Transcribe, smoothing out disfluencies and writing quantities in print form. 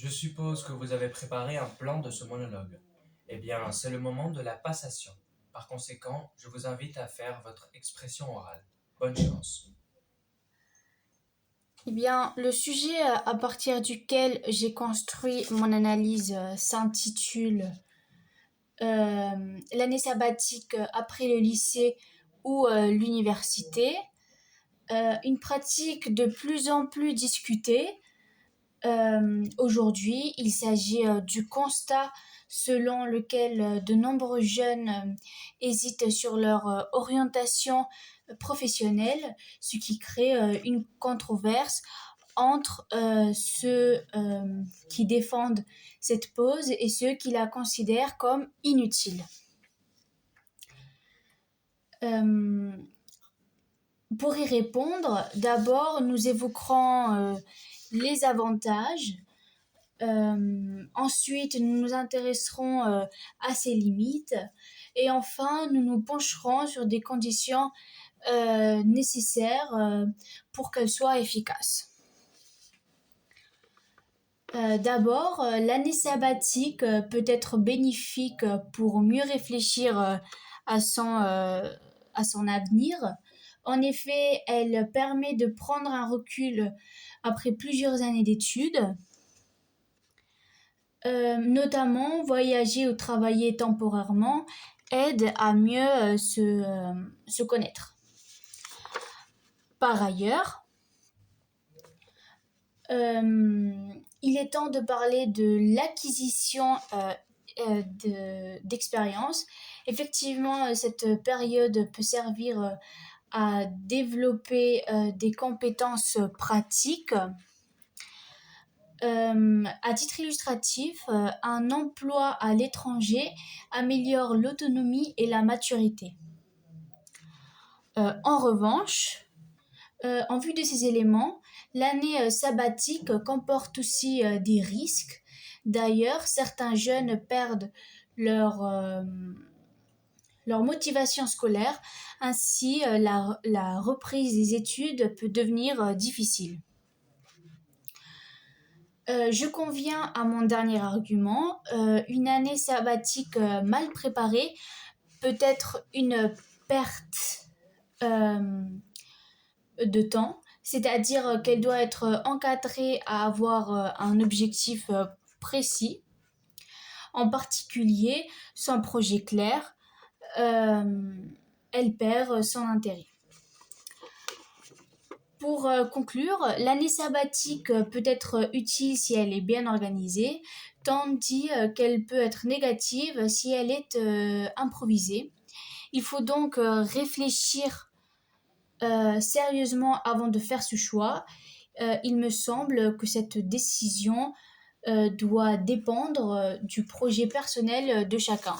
Je suppose que vous avez préparé un plan de ce monologue. Eh bien, c'est le moment de la passation. Par conséquent, je vous invite à faire votre expression orale. Bonne chance. Eh bien, le sujet à partir duquel j'ai construit mon analyse s'intitule l'année sabbatique après le lycée ou l'université. Une pratique de plus en plus discutée. Aujourd'hui, il s'agit du constat selon lequel de nombreux jeunes hésitent sur leur orientation professionnelle, ce qui crée une controverse entre ceux qui défendent cette pause et ceux qui la considèrent comme inutile. Euh, pour y répondre, d'abord, nous évoquerons les avantages. Ensuite, nous nous intéresserons à ses limites. Et enfin, nous nous pencherons sur des conditions nécessaires pour qu'elles soient efficaces. D'abord, l'année sabbatique peut être bénéfique pour mieux réfléchir à son avenir. En effet, elle permet de prendre un recul après plusieurs années d'études. Notamment, voyager ou travailler temporairement aide à mieux se connaître. Par ailleurs, il est temps de parler de l'acquisition d'expérience. Effectivement, cette période peut servir à développer des compétences pratiques. À titre illustratif, un emploi à l'étranger améliore l'autonomie et la maturité. En revanche, en vue de ces éléments, l'année sabbatique comporte aussi des risques. D'ailleurs, certains jeunes perdent leur motivation scolaire, ainsi la reprise des études peut devenir difficile. Je conviens à mon dernier argument. Une année sabbatique mal préparée peut être une perte de temps, c'est-à-dire qu'elle doit être encadrée à avoir un objectif précis, en particulier sans projet clair, elle perd son intérêt. Pour conclure, l'année sabbatique peut être utile si elle est bien organisée, tandis qu'elle peut être négative si elle est improvisée. Il faut donc réfléchir sérieusement avant de faire ce choix. Il me semble que cette décision doit dépendre du projet personnel de chacun.